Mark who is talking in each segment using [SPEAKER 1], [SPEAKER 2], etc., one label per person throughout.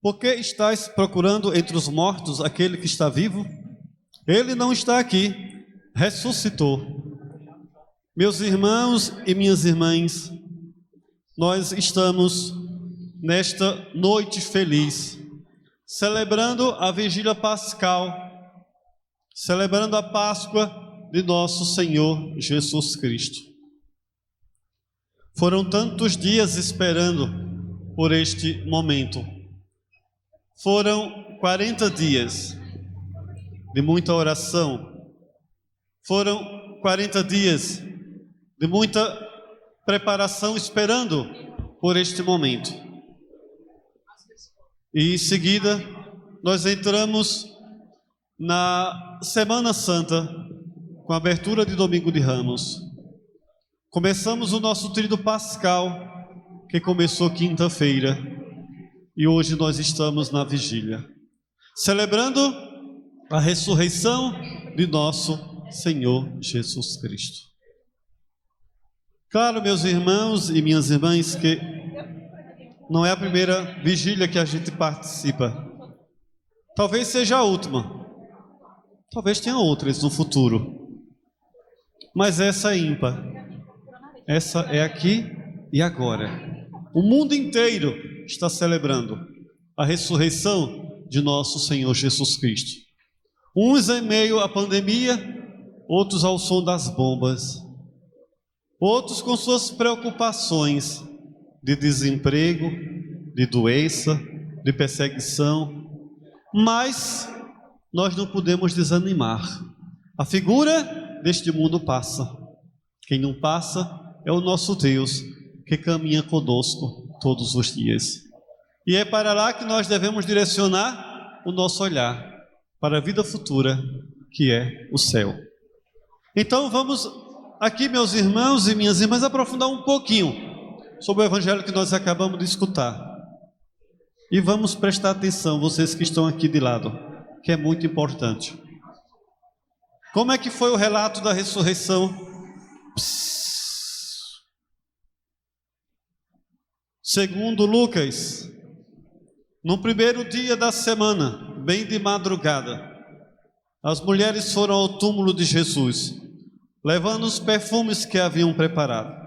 [SPEAKER 1] Por que estáis procurando entre os mortos aquele que está vivo? Ele não está aqui, ressuscitou. Meus irmãos e minhas irmãs, nós estamos nesta noite feliz, celebrando a vigília pascal, celebrando a Páscoa de nosso Senhor Jesus Cristo. Foram tantos dias esperando por este momento. Foram 40 dias de muita oração. Foram 40 dias de muita preparação esperando por este momento. E em seguida, nós entramos na Semana Santa, com a abertura de Domingo de Ramos. Começamos o nosso tríduo pascal, que começou quinta-feira, e hoje nós estamos na vigília, celebrando a ressurreição de nosso Senhor Jesus Cristo. Claro, meus irmãos e minhas irmãs, que não é a primeira vigília que a gente participa. Talvez seja a última. Talvez tenha outras no futuro. Mas essa é ímpar. Essa é aqui e agora. O mundo inteiro está celebrando a ressurreição de nosso Senhor Jesus Cristo. Uns em meio à pandemia, outros ao som das bombas, outros com suas preocupações de desemprego, de doença, de perseguição. Mas nós não podemos desanimar. A figura deste mundo passa. Quem não passa é o nosso Deus, que caminha conosco todos os dias. E é para lá que nós devemos direcionar o nosso olhar, para a vida futura, que é o céu. Então vamos aqui, meus irmãos e minhas irmãs, aprofundar um pouquinho sobre o evangelho que nós acabamos de escutar. E vamos prestar atenção, vocês que estão aqui de lado, que é muito importante. Como é que foi o relato da ressurreição? Segundo Lucas, no primeiro dia da semana, bem de madrugada, as mulheres foram ao túmulo de Jesus, levando os perfumes que haviam preparado.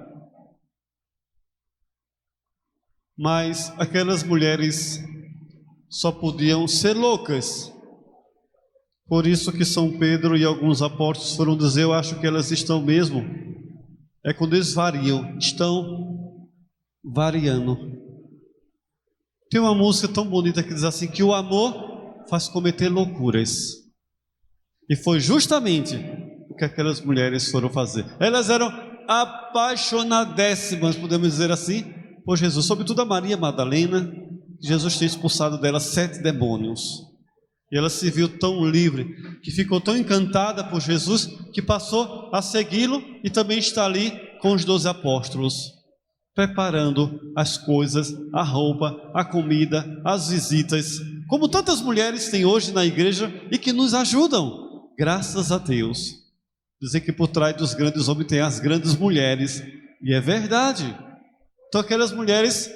[SPEAKER 1] Mas aquelas mulheres só podiam ser loucas. Por isso que São Pedro e alguns apóstolos foram dizer, eu acho que elas estão mesmo, é quando eles variam, estão variando. Tem uma música tão bonita que diz assim, que o amor faz cometer loucuras. E foi justamente o que aquelas mulheres foram fazer. Elas eram apaixonadéssimas, podemos dizer assim, por Jesus. Sobretudo a Maria Madalena, Jesus tinha expulsado dela 7 demônios. E ela se viu tão livre, que ficou tão encantada por Jesus, que passou a segui-lo e também está ali com os 12 apóstolos, preparando as coisas, a roupa, a comida, as visitas, como tantas mulheres têm hoje na igreja e que nos ajudam, graças a Deus. Dizer que por trás dos grandes homens tem as grandes mulheres, e é verdade. Então aquelas mulheres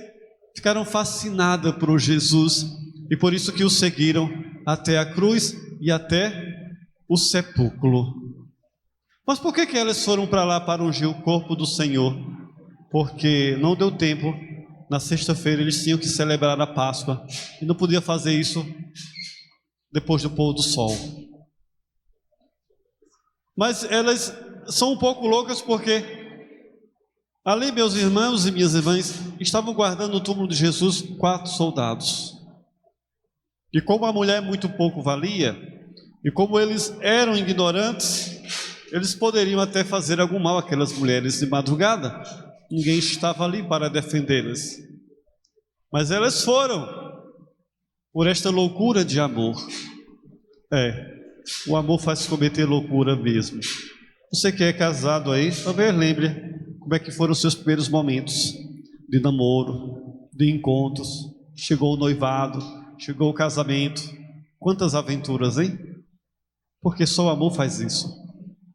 [SPEAKER 1] ficaram fascinadas por Jesus, e por isso que o seguiram até a cruz e até o sepulcro. Mas por que elas foram para lá para ungir o corpo do Senhor? Porque não deu tempo. Na sexta-feira eles tinham que celebrar a Páscoa e não podia fazer isso depois do pôr do sol. Mas elas são um pouco loucas porque ali, meus irmãos e minhas irmãs, estavam guardando o túmulo de Jesus 4 soldados. E como a mulher muito pouco valia, e como eles eram ignorantes, eles poderiam até fazer algum mal àquelas mulheres de madrugada. Ninguém estava ali para defendê-las. Mas elas foram por esta loucura de amor. O amor faz cometer loucura mesmo. Você que é casado aí, talvez lembre como é que foram os seus primeiros momentos de namoro, de encontros. Chegou o noivado, chegou o casamento. Quantas aventuras, hein? Porque só o amor faz isso.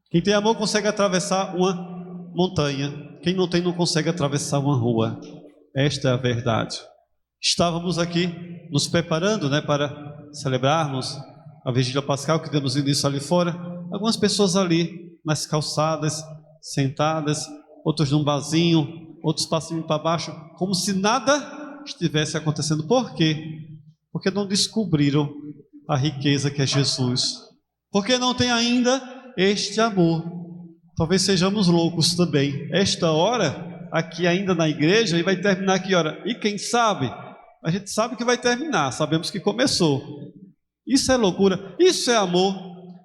[SPEAKER 1] Quem tem amor consegue atravessar uma montanha. Quem não tem não consegue atravessar uma rua. Esta é a verdade. Estávamos aqui nos preparando, né, para celebrarmos a vigília pascal que demos início ali fora, algumas pessoas ali nas calçadas, sentadas, outros num barzinho, outros passando para baixo, como se nada estivesse acontecendo. Por quê? Porque não descobriram a riqueza que é Jesus. Porque não tem ainda este amor. Talvez sejamos loucos também. Esta hora, aqui ainda na igreja, e vai terminar que hora? E quem sabe? A gente sabe que vai terminar, sabemos que começou. Isso é loucura, isso é amor.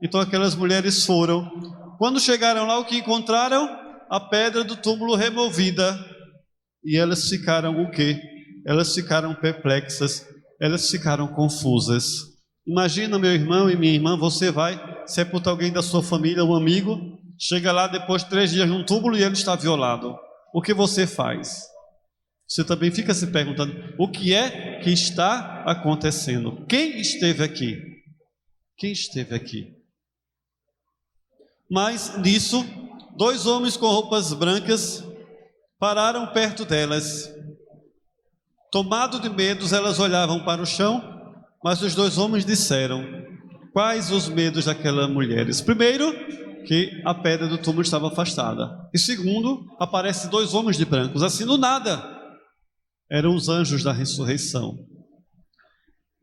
[SPEAKER 1] Então aquelas mulheres foram. Quando chegaram lá, o que encontraram? A pedra do túmulo removida. E elas ficaram o quê? Elas ficaram perplexas, elas ficaram confusas. Imagina, meu irmão e minha irmã, você vai sepultar alguém da sua família, um amigo, chega lá depois de 3 dias num túmulo e ele está violado. O que você faz? Você também fica se perguntando, o que é que está acontecendo? Quem esteve aqui? Quem esteve aqui? Mas nisso, 2 homens com roupas brancas pararam perto delas. Tomado de medos, elas olhavam para o chão, mas os 2 homens disseram: quais os medos daquelas mulheres? Primeiro, que a pedra do túmulo estava afastada. E segundo, aparecem 2 homens de brancos, assim do nada. Eram os anjos da ressurreição.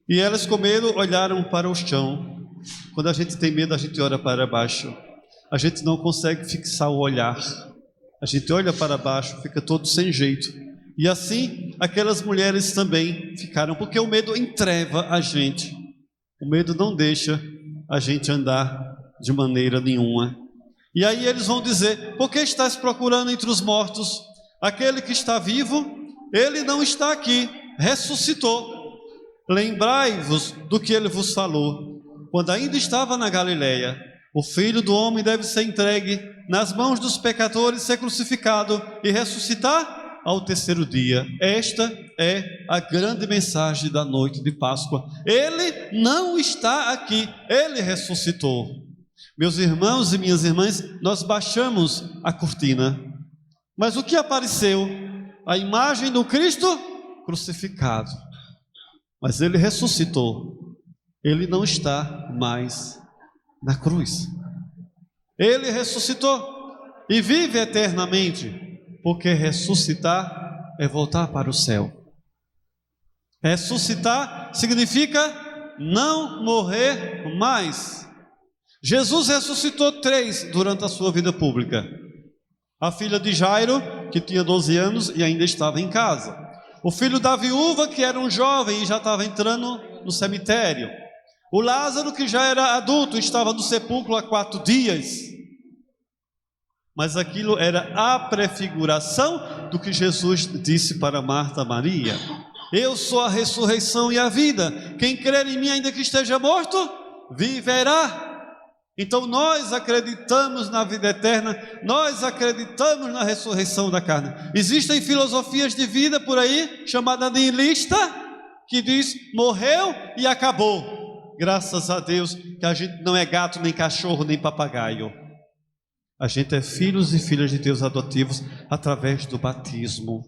[SPEAKER 1] E elas com medo olharam para o chão. Quando a gente tem medo, a gente olha para baixo. A gente não consegue fixar o olhar. A gente olha para baixo, fica todo sem jeito. E assim, aquelas mulheres também ficaram, porque o medo entreva a gente. O medo não deixa a gente andar de maneira nenhuma. E aí eles vão dizer: por que estás procurando entre os mortos aquele que está vivo? Ele não está aqui, ressuscitou. Lembrai-vos do que ele vos falou, quando ainda estava na Galileia. O Filho do Homem deve ser entregue nas mãos dos pecadores, ser crucificado e ressuscitar ao 3º dia. Esta é a grande mensagem da noite de Páscoa. Ele não está aqui, ele ressuscitou. Meus irmãos e minhas irmãs, nós baixamos a cortina, mas o que apareceu? A imagem do Cristo crucificado. Mas ele ressuscitou. Ele não está mais na cruz. Ele ressuscitou e vive eternamente, porque ressuscitar é voltar para o céu. Ressuscitar significa não morrer mais. Jesus ressuscitou 3 durante a sua vida pública. A filha de Jairo, que tinha 12 anos e ainda estava em casa. O filho da viúva, que era um jovem e já estava entrando no cemitério. O Lázaro, que já era adulto, estava no sepulcro há 4 dias. Mas aquilo era a prefiguração do que Jesus disse para Marta e Maria: eu sou a ressurreição e a vida. Quem crer em mim, ainda que esteja morto, viverá. Então nós acreditamos na vida eterna, nós acreditamos na ressurreição da carne. Existem filosofias de vida por aí, chamada nihilista, que diz: morreu e acabou. Graças a Deus que a gente não é gato, nem cachorro, nem papagaio. A gente é filhos e filhas de Deus adotivos através do batismo.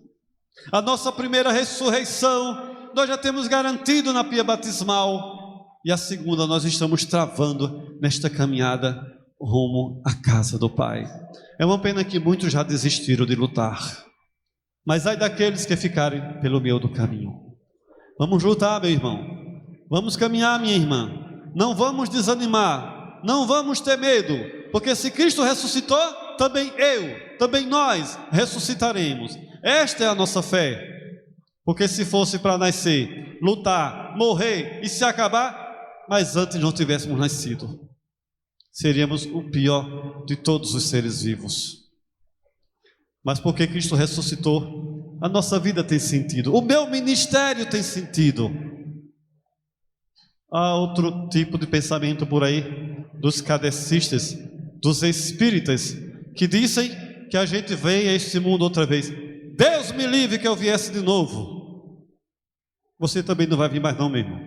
[SPEAKER 1] A nossa primeira ressurreição nós já temos garantido na pia batismal. E a segunda nós estamos travando nesta caminhada rumo à casa do Pai. É uma pena que muitos já desistiram de lutar. Mas ai daqueles que ficarem pelo meio do caminho. Vamos lutar, meu irmão. Vamos caminhar, minha irmã. Não vamos desanimar. Não vamos ter medo. Porque se Cristo ressuscitou, também também nós ressuscitaremos. Esta é a nossa fé. Porque se fosse para nascer, lutar, morrer e se acabar, mas antes não tivéssemos nascido, seríamos o pior de todos os seres vivos. Mas porque Cristo ressuscitou, a nossa vida tem sentido, o meu ministério tem sentido. Há outro tipo de pensamento por aí, dos kardecistas, dos espíritas, que dizem que a gente vem a este mundo outra vez. Deus me livre que eu viesse de novo. Você também não vai vir mais não, meu irmão.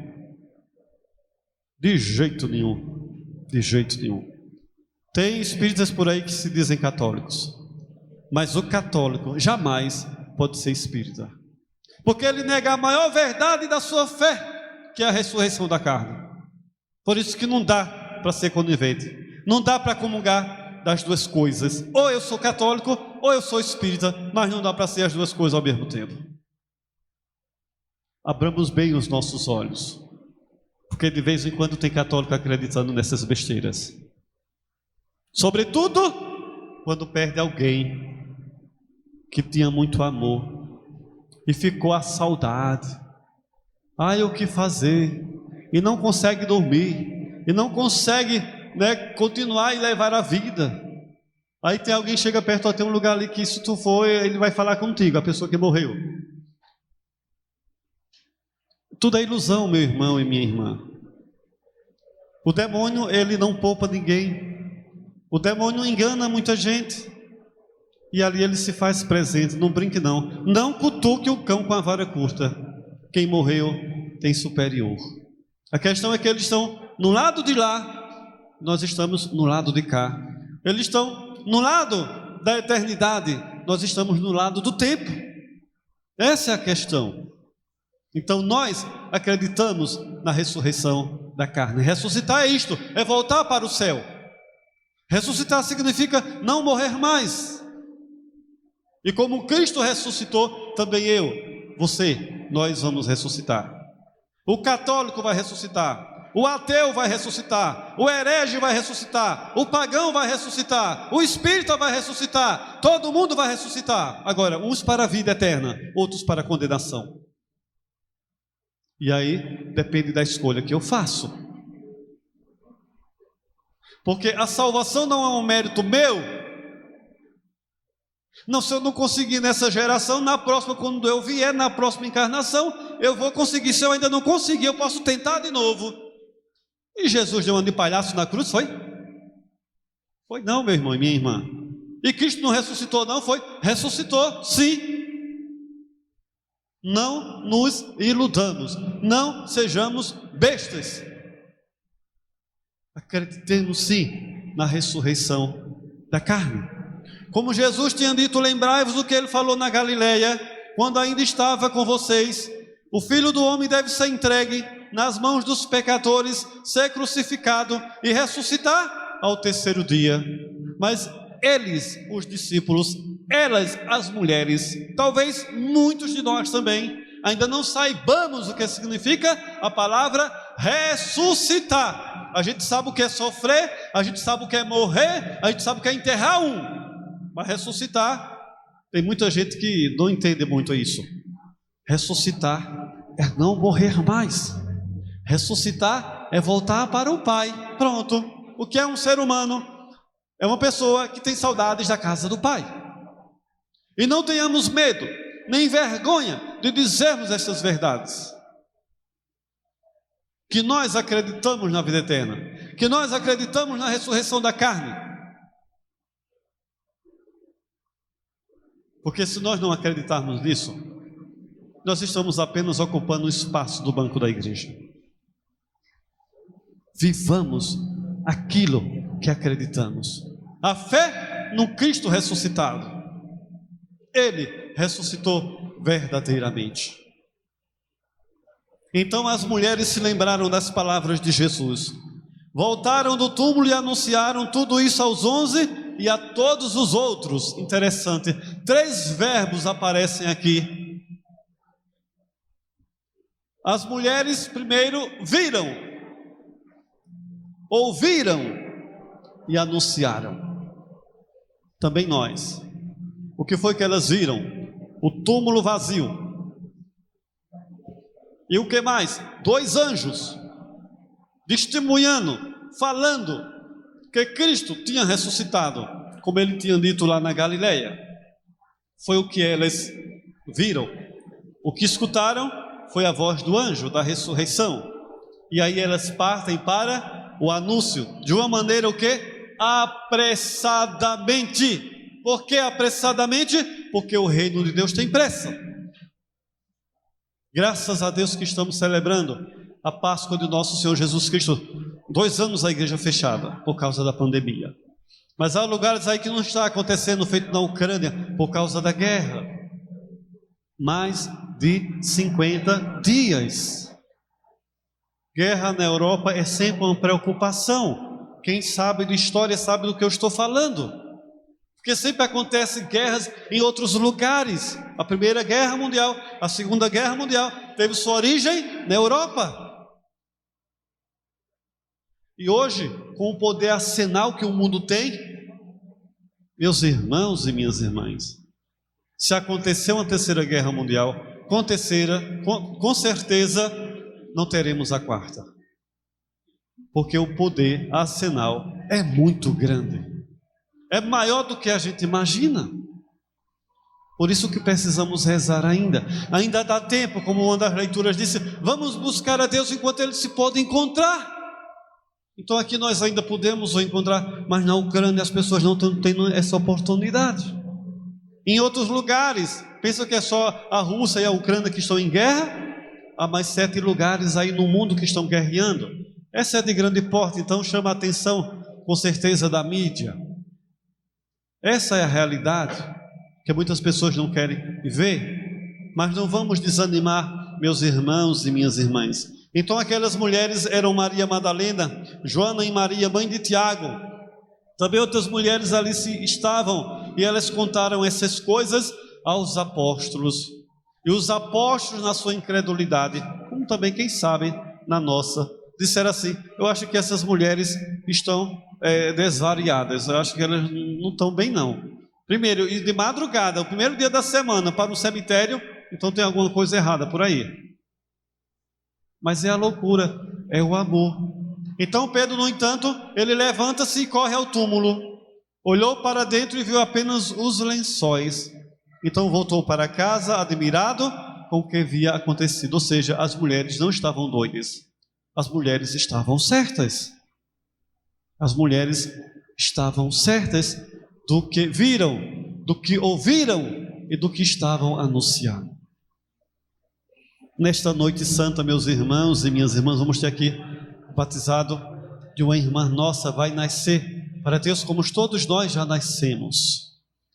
[SPEAKER 1] De jeito nenhum. De jeito nenhum. Tem espíritas por aí que se dizem católicos, mas o católico jamais pode ser espírita. porque ele nega a maior verdade da sua fé, que é a ressurreição da carne. Por isso que não dá para ser conivente, não dá para comungar das duas coisas. Ou eu sou católico, ou eu sou espírita, mas não dá para ser as duas coisas ao mesmo tempo. Abramos bem os nossos olhos, porque de vez em quando tem católico acreditando nessas besteiras. Sobretudo quando perde alguém que tinha muito amor e ficou a saudade. Ai, o que fazer? E não consegue dormir, e não consegue, continuar e levar a vida. Aí tem alguém que chega perto, tem um lugar ali que se tu for, ele vai falar contigo, a pessoa que morreu. Tudo é ilusão, meu irmão e minha irmã. O demônio, ele não poupa ninguém. O demônio engana muita gente. E ali ele se faz presente. Não brinque não. Não cutuque o cão com a vara curta. Quem morreu tem superior. A questão é que eles estão no lado de lá, nós estamos no lado de cá. Eles estão no lado da eternidade, nós estamos no lado do tempo. Essa é a questão. Então nós acreditamos na ressurreição da carne. Ressuscitar é isto, é voltar para o céu. Ressuscitar significa não morrer mais. E como Cristo ressuscitou, também eu, você, nós vamos ressuscitar. O católico vai ressuscitar, o ateu vai ressuscitar, o herege vai ressuscitar, o pagão vai ressuscitar, o espírita vai ressuscitar, todo mundo vai ressuscitar. Agora, uns para a vida eterna, outros para a condenação. E aí, depende da escolha que eu faço. Porque a salvação não é um mérito meu. Não, se eu não conseguir nessa geração, na próxima, quando eu vier, na próxima encarnação, eu vou conseguir. Se eu ainda não conseguir, eu posso tentar de novo. E Jesus deu uma de palhaço na cruz, foi? Foi não, meu irmão e minha irmã. E Cristo não ressuscitou não, foi? Ressuscitou, sim. Não nos iludamos, não sejamos bestas. Acreditemos sim na ressurreição da carne. Como Jesus tinha dito, lembrai-vos do que ele falou na Galileia, quando ainda estava com vocês: o Filho do Homem deve ser entregue nas mãos dos pecadores, ser crucificado e ressuscitar ao terceiro dia. Mas eles, os discípulos, elas, as mulheres, talvez muitos de nós também, ainda não saibamos o que significa a palavra ressuscitar. A gente sabe o que é sofrer, a gente sabe o que é morrer, a gente sabe o que é enterrar um. Mas ressuscitar, tem muita gente que não entende muito isso. Ressuscitar é não morrer mais. Ressuscitar é voltar para o Pai. Pronto. O que é um ser humano? É uma pessoa que tem saudades da casa do Pai. E não tenhamos medo, nem vergonha de dizermos estas verdades. Que nós acreditamos na vida eterna, que nós acreditamos na ressurreição da carne. Porque se nós não acreditarmos nisso, nós estamos apenas ocupando o espaço do banco da igreja. Vivamos aquilo que acreditamos. A fé no Cristo ressuscitado. Ele ressuscitou verdadeiramente. Então as mulheres se lembraram das palavras de Jesus. Voltaram do túmulo e anunciaram tudo isso aos 11 e a todos os outros. Interessante. 3 verbos aparecem aqui. As mulheres primeiro viram, ouviram e anunciaram. Também nós. O que foi que elas viram? O túmulo vazio. E o que mais? 2 anjos testemunhando, falando que Cristo tinha ressuscitado, como ele tinha dito lá na Galileia. Foi o que elas viram. O que escutaram foi a voz do anjo da ressurreição. E aí elas partem para o anúncio, de uma maneira o quê? Apressadamente. Por que apressadamente? Porque o reino de Deus tem pressa. Graças a Deus que estamos celebrando a Páscoa de nosso Senhor Jesus Cristo. 2 anos a igreja fechada por causa da pandemia. Mas há lugares aí que não está acontecendo, feito na Ucrânia, por causa da guerra. Mais de 50 dias. Guerra na Europa é sempre uma preocupação. Quem sabe de história sabe do que eu estou falando. Porque sempre acontecem guerras em outros lugares. A Primeira Guerra Mundial, a Segunda Guerra Mundial teve sua origem na Europa. E hoje, com o poder arsenal que o mundo tem, meus irmãos e minhas irmãs, se acontecer uma Terceira Guerra Mundial, com certeza não teremos a quarta. Porque o poder arsenal é muito grande. É maior do que a gente imagina. Por isso que precisamos rezar ainda. Ainda dá tempo, como uma das leituras disse, vamos buscar a Deus enquanto Ele se pode encontrar. Então aqui nós ainda podemos o encontrar, mas na Ucrânia as pessoas não estão tendo essa oportunidade. Em outros lugares, pensa que é só a Rússia e a Ucrânia que estão em guerra? Há mais 7 lugares aí no mundo que estão guerreando. Essa é de grande porte, então chama a atenção com certeza da mídia. Essa é a realidade que muitas pessoas não querem ver, mas não vamos desanimar, meus irmãos e minhas irmãs. Então aquelas mulheres eram Maria Madalena, Joana e Maria, mãe de Tiago. Também outras mulheres ali estavam e elas contaram essas coisas aos apóstolos. E os apóstolos, na sua incredulidade, como também, quem sabe, na nossa, disseram assim: eu acho que essas mulheres estão desvariadas, eu acho que elas não estão bem não. Primeiro, e de madrugada, o primeiro dia da semana, para um cemitério, então tem alguma coisa errada por aí. Mas é a loucura, é o amor. Então Pedro, no entanto, ele levanta-se e corre ao túmulo. Olhou para dentro e viu apenas os lençóis. Então voltou para casa, admirado com o que havia acontecido. Ou seja, as mulheres não estavam doidas. As mulheres estavam certas. As mulheres estavam certas do que viram, do que ouviram e do que estavam anunciando. Nesta noite santa, meus irmãos e minhas irmãs, vamos ter aqui o batizado de uma irmã nossa, vai nascer para Deus como todos nós já nascemos.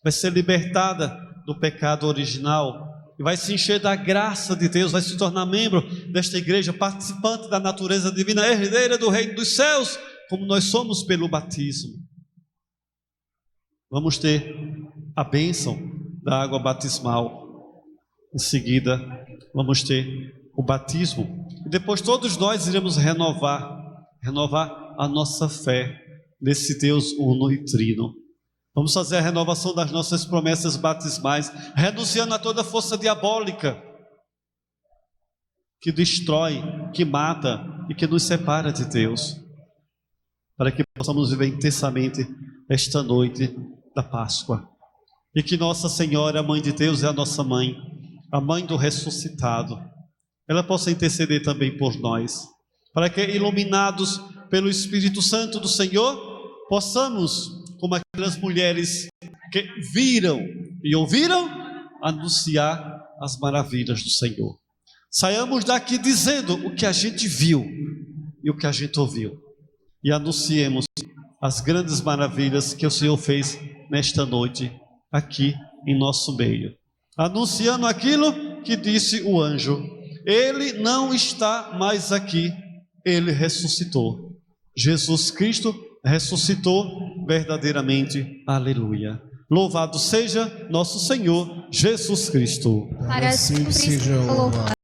[SPEAKER 1] Vai ser libertada do pecado original e vai se encher da graça de Deus, vai se tornar membro desta igreja, participante da natureza divina, herdeira do reino dos céus, como nós somos pelo batismo. Vamos ter a bênção da água batismal. Em seguida, vamos ter o batismo. E depois todos nós iremos renovar a nossa fé nesse Deus uno e trino. Vamos fazer a renovação das nossas promessas batismais, renunciando a toda força diabólica que destrói, que mata e que nos separa de Deus, para que possamos viver intensamente esta noite da Páscoa. E que Nossa Senhora, Mãe de Deus, é a nossa mãe, a mãe do ressuscitado, ela possa interceder também por nós, para que, iluminados pelo Espírito Santo do Senhor, possamos, como aquelas mulheres que viram e ouviram, anunciar as maravilhas do Senhor. Saiamos daqui dizendo o que a gente viu e o que a gente ouviu, e anunciemos as grandes maravilhas que o Senhor fez nesta noite, aqui em nosso meio, anunciando aquilo que disse o anjo: Ele não está mais aqui, Ele ressuscitou. Jesus Cristo ressuscitou verdadeiramente. Aleluia. Louvado seja nosso Senhor Jesus Cristo.
[SPEAKER 2] Para sempre seja louvado.